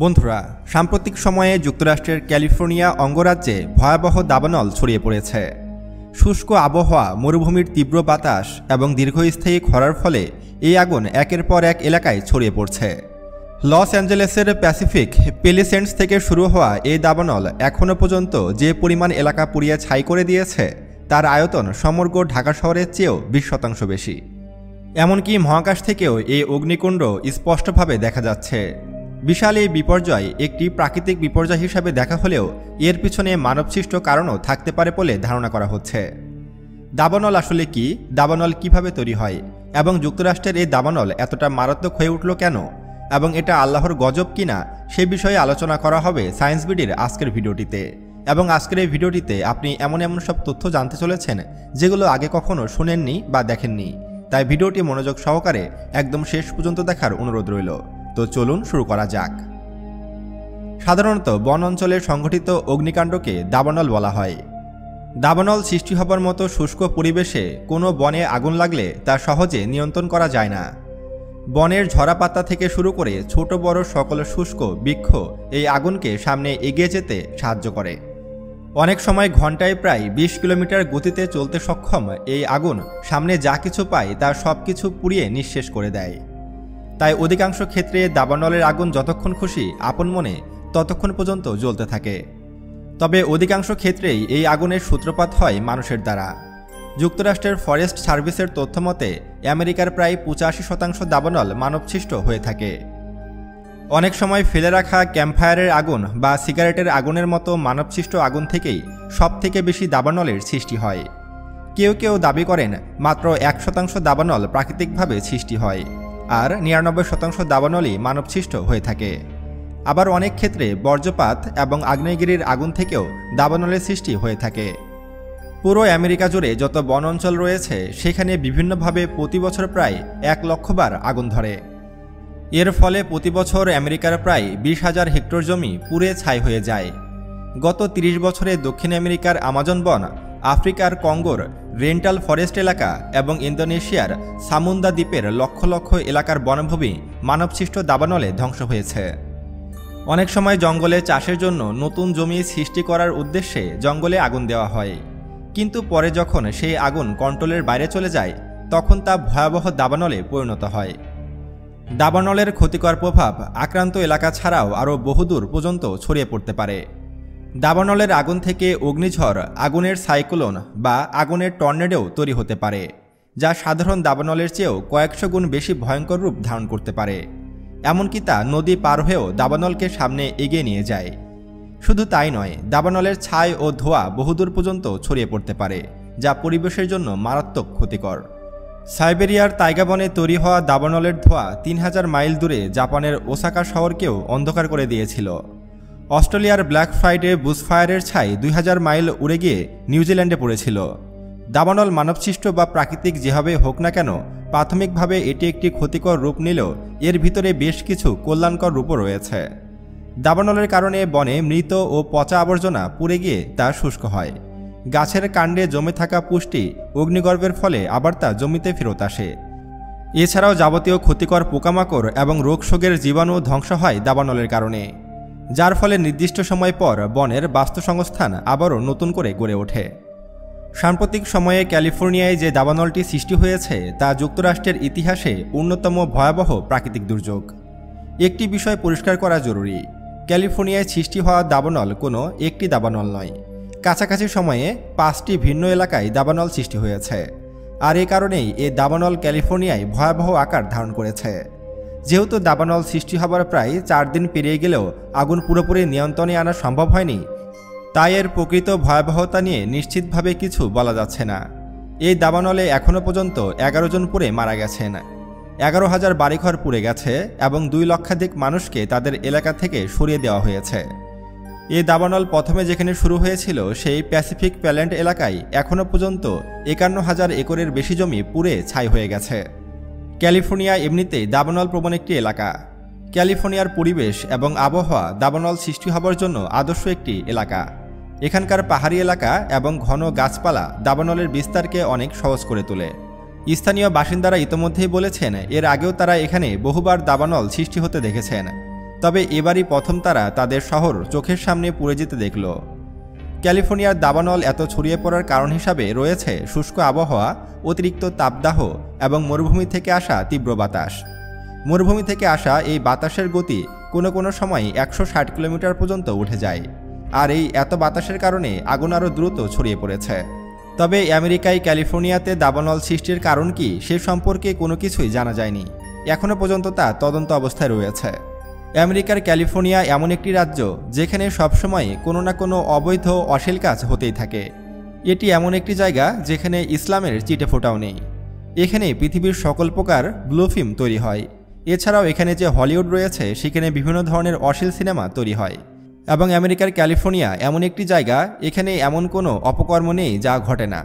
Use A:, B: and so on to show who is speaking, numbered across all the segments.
A: বন্ধুরা, সাম্প্রতিক সময়ে যুক্তরাষ্ট্রের ক্যালিফোর্নিয়া অঙ্গরাজ্যে ভয়াবহ দাবানল ছড়িয়ে পড়েছে। শুষ্ক আবহাওয়া, মরুভূমির তীব্র বাতাস এবং দীর্ঘস্থায়ী খরার ফলে এই আগুন একের পর এক এলাকায় ছড়িয়ে পড়ছে। লস অ্যাঞ্জেলেসের প্যাসিফিক পেলিসেন্টস থেকে শুরু হওয়া এই দাবানল এখনও পর্যন্ত যে পরিমাণ এলাকা পুড়িয়ে ছাই করে দিয়েছে তার আয়তন সমগ্র ঢাকা শহরের চেয়েও 20% বেশি। এমনকি মহাকাশ থেকেও এই অগ্নিকুণ্ড স্পষ্টভাবে দেখা যাচ্ছে। বিশাল এই বিপর্যয় একটি প্রাকৃতিক বিপর্যয় হিসাবে দেখা হলেও এর পিছনে মানবসৃষ্ট কারণও থাকতে পারে বলে ধারণা করা হচ্ছে। দাবানল আসলে কি, দাবানল কিভাবে তৈরি হয় এবং যুক্তরাষ্ট্রের এই দাবানল এতটা মারাত্মক হয়ে উঠল কেন এবং এটা আল্লাহর গজব কিনা সে বিষয়ে আলোচনা করা হবে সায়েন্স বিডির আজকের ভিডিওটিতে। এবং আজকের এই ভিডিওটিতে আপনি এমন সব তথ্য জানতে চলেছেন যেগুলো আগে কখনো শুনেননি বা দেখেননি। তাই ভিডিওটি মনোযোগ সহকারে একদম শেষ পর্যন্ত দেখার অনুরোধ রইল। তো চলুন শুরু করা যাক। সাধারণত বন অঞ্চলে সংঘটিত অগ্নিকাণ্ডকে দাবানল বলা হয়। দাবানল সৃষ্টি হবার মতো শুষ্ক পরিবেশে কোনো বনে আগুন লাগলে তা সহজে নিয়ন্ত্রণ করা যায় না। বনের ঝরা পাতা থেকে শুরু করে ছোট বড় সকল শুষ্ক বৃক্ষ এই আগুনকে সামনে এগিয়ে যেতে সাহায্য করে। অনেক সময় ঘন্টায় প্রায় 20 কিলোমিটার গতিতে চলতে সক্ষম এই আগুন সামনে যা কিছু পায় তা সব কিছু পুড়িয়ে নিঃশেষ করে দেয়। তাই অধিকাংশ ক্ষেত্রে দাবানলের আগুন যতক্ষণ খুশি আপন মনে ততক্ষণ পর্যন্ত জ্বলতে থাকে। তবে অধিকাংশ ক্ষেত্রেই এই আগুনের সূত্রপাত হয় মানুষের দ্বারা। যুক্তরাষ্ট্রের ফরেস্ট সার্ভিসের তথ্যমতে আমেরিকার প্রায় 85% দাবানল মানবসৃষ্ট হয়ে থাকে। অনেক সময় ফেলে রাখা ক্যাম্পফায়ারের আগুন বা সিগারেটের আগুনের মতো মানবসৃষ্ট আগুন থেকেই সবথেকে বেশি দাবানলের সৃষ্টি হয়। কেউ কেউ দাবি করেন মাত্র 1% দাবানল প্রাকৃতিকভাবে সৃষ্টি হয় আর 99% দাবানলই মানবসৃষ্ট হয়ে থাকে। আবার অনেক ক্ষেত্রে বর্জ্যপাত এবং আগ্নেয়গিরির আগুন থেকেও দাবানলের সৃষ্টি হয়ে থাকে। পুরো আমেরিকা জুড়ে যত বন অঞ্চল রয়েছে সেখানে বিভিন্নভাবে প্রতি বছর প্রায় 1 লক্ষ বার আগুন ধরে। এর ফলে প্রতি বছর আমেরিকার প্রায় 20,000 হেক্টর জমি পুড়ে ছাই হয়ে যায়। গত 30 বছরে দক্ষিণ আমেরিকার আমাজন বন, আফ্রিকার কঙ্গোর রেন্টাল ফরেস্ট এলাকা এবং ইন্দোনেশিয়ার সামুন্দা দ্বীপের লক্ষ লক্ষ এলাকার বনভূমি মানবসৃষ্ট দাবানলে ধ্বংস হয়েছে। অনেক সময় জঙ্গলে চাষের জন্য নতুন জমি সৃষ্টি করার উদ্দেশ্যে জঙ্গলে আগুন দেওয়া হয়, কিন্তু পরে যখন সেই আগুন কন্ট্রোলের বাইরে চলে যায় তখন তা ভয়াবহ দাবানলে পরিণত হয়। দাবানলের ক্ষতিকর প্রভাব আক্রান্ত এলাকা ছাড়াও আরও বহুদূর পর্যন্ত ছড়িয়ে পড়তে পারে। দাবানলের আগুন থেকে অগ্নিঝড়, আগুনের সাইক্লোন বা আগুনের টর্নেডোও তৈরি হতে পারে, যা সাধারণ দাবানলের চেয়েও কয়েকশো গুণ বেশি ভয়ঙ্কর রূপ ধারণ করতে পারে। এমনকি তা নদী পার হয়েও দাবানলকে সামনে এগিয়ে নিয়ে যায়। শুধু তাই নয়, দাবানলের ছাই ও ধোঁয়া বহুদূর পর্যন্ত ছড়িয়ে পড়তে পারে, যা পরিবেশের জন্য মারাত্মক ক্ষতিকর। সাইবেরিয়ার তাইগা বনে তৈরি হওয়া দাবানলের ধোঁয়া 3000 মাইল দূরে জাপানের ওসাকা শহরকেও অন্ধকার করে দিয়েছিল। অস্ট্রেলিয়ার ব্ল্যাক ফ্রাইডে বুশফায়ারের ছাই 2000 মাইল উড়ে গিয়ে নিউজিল্যান্ডে পড়েছিল। দাবানল মানবসৃষ্ট বা প্রাকৃতিক যেভাবে হোক না কেন, প্রাথমিকভাবে এটি একটি ক্ষতিকর রূপ নিলেও এর ভিতরে বেশ কিছু কল্যাণকর রূপও রয়েছে। দাবানলের কারণে বনে মৃত ও পচা আবর্জনা পুড়ে গিয়ে তা শুষ্ক হয়। গাছের কাণ্ডে জমে থাকা পুষ্টি অগ্নিগর্ভের ফলে আবার তা জমিতে ফেরত আসে। এছাড়াও যাবতীয় ক্ষতিকর পোকামাকড় এবং রোগশোকের জীবাণু ধ্বংস হয় দাবানলের কারণে, যার ফলে নির্দিষ্ট সময় পর বনের বাস্তুসংস্থান আবারও নতুন করে গড়ে ওঠে। সাম্প্রতিক সময়ে ক্যালিফোর্নিয়ায় যে দাবানলটি সৃষ্টি হয়েছে তা যুক্তরাষ্ট্রের ইতিহাসে অন্যতম ভয়াবহ প্রাকৃতিক দুর্যোগ। একটি বিষয় পরিষ্কার করা জরুরি, ক্যালিফোর্নিয়ায় সৃষ্টি হওয়া দাবানল কোনো একটি দাবানল নয়। কাছাকাছি সময়ে 5টি ভিন্ন এলাকায় দাবানল সৃষ্টি হয়েছে, আর এই কারণেই এই দাবানল ক্যালিফোর্নিয়ায় ভয়াবহ আকার ধারণ করেছে। যেহেতু দাবানল সৃষ্টি হবার প্রায় 4 দিন পেরিয়ে গেলেও আগুন পুরোপুরি নিয়ন্ত্রণে আনা সম্ভব হয়নি, তাই এর প্রকৃত ভয়াবহতা নিয়ে নিশ্চিতভাবে কিছু বলা যাচ্ছে না। এই দাবানলে এখনও পর্যন্ত 11 জন পুড়ে মারা গেছেন, 11,000 বাড়িঘর পুড়ে গেছে এবং 2 লক্ষাধিক মানুষকে তাদের এলাকা থেকে সরিয়ে দেওয়া হয়েছে। এই দাবানল প্রথমে যেখানে শুরু হয়েছিল সেই প্যাসিফিক প্যালেন্ট এলাকায় এখনও পর্যন্ত 51,000 একরের বেশি জমি পুড়ে ছাই হয়ে গেছে। ক্যালিফোর্নিয়া এমনিতেই দাবানল প্রবণ একটি এলাকা। ক্যালিফোর্নিয়ার পরিবেশ এবং আবহাওয়া দাবানল সৃষ্টি হবার জন্য আদর্শ একটি এলাকা। এখানকার পাহাড়ি এলাকা এবং ঘন গাছপালা দাবানলের বিস্তারকে অনেক সহজ করে তোলে। স্থানীয় বাসিন্দারা ইতোমধ্যেই বলেছেন এর আগেও তারা এখানে বহুবার দাবানল সৃষ্টি হতে দেখেছেন। তবে এবারই প্রথম তারা তাদের শহর চোখের সামনে পুড়ে যেতে দেখল। ক্যালিফোর্নিয়ার দাবানল এত ছড়িয়ে পড়ার কারণ হিসাবে রয়েছে শুষ্ক আবহাওয়া, অতিরিক্ত তাপদাহ এবং মরুভূমি থেকে আসা তীব্র বাতাস। মরুভূমি থেকে আসা এই বাতাসের গতি কোনো কোনো সময় 160 কিলোমিটার পর্যন্ত উঠে যায়। আর এই এত বাতাসের কারণে আগুন আরও দ্রুত ছড়িয়ে পড়েছে। তবে আমেরিকায় ক্যালিফোর্নিয়াতে দাবানল সৃষ্টির কারণ কি সে সম্পর্কে কোনো কিছুই জানা যায়নি। এখনও পর্যন্ত তা তদন্ত অবস্থায় রয়েছে। আমেরিকার ক্যালিফোর্নিয়া এমন একটি রাজ্য যেখানে সবসময় কোনো না কোনো অবৈধ অশ্লীল কাজ হতেই থাকে। এটি এমন একটি জায়গা যেখানে ইসলামের চিটেফোঁটাও নেই। এখানে পৃথিবীর সকল প্রকার ব্লু ফিল্ম তৈরি হয়। এছাড়াও এখানে যে হলিউড রয়েছে সেখানে বিভিন্ন ধরনের অশ্লীল সিনেমা তৈরি হয়। এবং আমেরিকার ক্যালিফোর্নিয়া এমন একটি জায়গা এখানে এমন কোনো অপকর্ম নেই যা ঘটে না।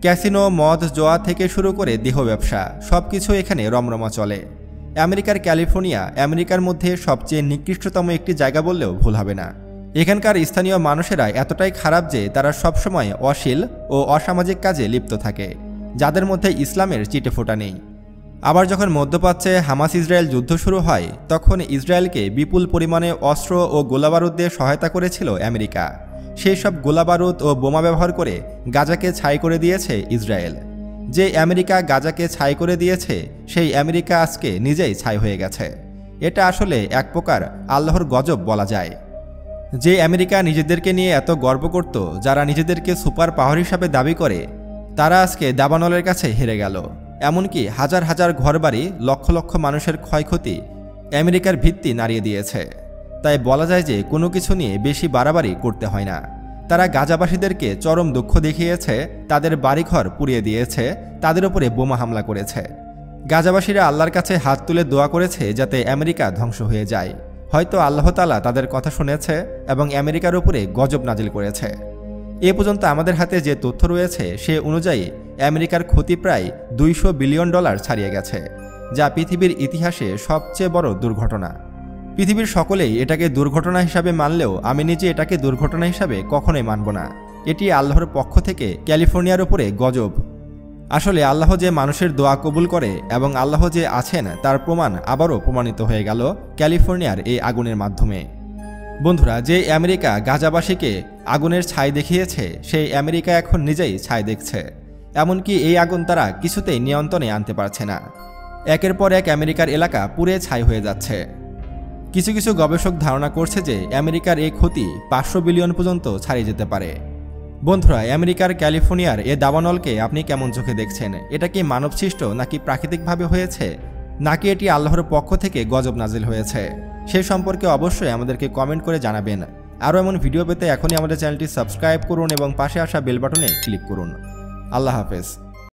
A: ক্যাসিনো, মদ, জোয়া থেকে শুরু করে দেহ ব্যবসা সব কিছু এখানে রমরমা চলে। আমেরিকার ক্যালিফোর্নিয়া আমেরিকার মধ্যে সবচেয়ে নিকৃষ্টতম একটি জায়গা বললেও ভুল হবে না। এখানকার স্থানীয় মানুষেরা এতটাই খারাপ যে তারা সবসময় অশ্লীল ও অসামাজিক কাজে লিপ্ত থাকে, যাদের মধ্যে ইসলামের চিটেফোঁটা নেই। আবার যখন মধ্যপ্রাচ্যে হামাস ইসরায়েল যুদ্ধ শুরু হয় তখন ইসরায়েলকে বিপুল পরিমাণে অস্ত্র ও গোলাবারুদ দিয়ে সহায়তা করেছিল আমেরিকা। সেই সব গোলাবারুদ ও বোমা ব্যবহার করে গাজাকে ছাই করে দিয়েছে ইসরায়েল। যে আমেরিকা গাজাকে ছাই করে দিয়েছে সেই আমেরিকা আজকে নিজেই ছাই হয়ে গেছে। এটা আসলে এক প্রকার আল্লাহর গজব বলা যায়। যে আমেরিকা নিজেদেরকে নিয়ে এত গর্ব করত, যারা নিজেদেরকে সুপার পাওয়ার হিসাবে দাবি করে, তারা আজকে দাবানলের কাছে হেরে গেল। এমনকি হাজার হাজার ঘরবাড়ি, লক্ষ লক্ষ মানুষের ক্ষয়ক্ষতি আমেরিকার ভিত্তি নাড়িয়ে দিয়েছে। তাই বলা যায় যে কোনো কিছু নিয়ে বেশি বাড়াবাড়ি করতে হয় না। তারা গাজাবাসীদেরকে চরম দুঃখ দেখিয়েছে, তাদের বাড়িঘর পুড়িয়ে দিয়েছে, তাদের উপরে বোমা হামলা করেছে। গাজাবাসীরা আল্লাহর কাছে হাত তুলে দোয়া করেছে যাতে আমেরিকা ধ্বংস হয়ে যায়। হয়তো আল্লাহ তাআলা তাদের কথা শুনেছে এবং আমেরিকার উপরে গজব নাজিল করেছে। এ পর্যন্ত আমাদের হাতে যে তথ্য রয়েছে সে অনুযায়ী আমেরিকার ক্ষতি প্রায় $200 বিলিয়ন ছাড়িয়ে গেছে, যা পৃথিবীর ইতিহাসে সবচেয়ে বড় দুর্ঘটনা। পৃথিবীর সকলেই এটাকে দুর্ঘটনা হিসাবে মানলেও আমি নিজে এটাকে দুর্ঘটনা হিসাবে কখনোই মানব না। এটি আল্লাহর পক্ষ থেকে ক্যালিফোর্নিয়ার উপরে গজব। আসলে আল্লাহ যে মানুষের দোয়া কবুল করে এবং আল্লাহ যে আছেন তার প্রমাণ আবারও প্রমাণিত হয়ে গেল ক্যালিফোর্নিয়ার এই আগুনের মাধ্যমে। বন্ধুরা, যে আমেরিকা গাজাবাসীকে আগুনের ছাই দেখিয়েছে সেই আমেরিকা এখন নিজেই ছাই দেখছে। এমনকি এই আগুন তারা কিছুতেই নিয়ন্ত্রণে আনতে পারছে না। একের পর এক আমেরিকার এলাকা পুড়ে ছাই হয়ে যাচ্ছে। কিছু কিছু গবেষক ধারণা করছে যে আমেরিকার এই ক্ষতি 500 বিলিয়ন পর্যন্ত ছাড়িয়ে যেতে পারে। বন্ধুরা, আমেরিকার ক্যালিফোর্নিয়ার এ দাবানলকে আপনি কেমন চোখে দেখছেন? এটা কি মানবসৃষ্ট নাকি প্রাকৃতিকভাবে হয়েছে, নাকি এটি আল্লাহর পক্ষ থেকে গজব নাজিল হয়েছে? সে সম্পর্কে অবশ্যই আমাদেরকে কমেন্ট করে জানাবেন। আরও এমন ভিডিও পেতে এখনই আমাদের চ্যানেলটি সাবস্ক্রাইব করুন এবং পাশে আসা বেল বাটনে ক্লিক করুন। আল্লাহ হাফেজ।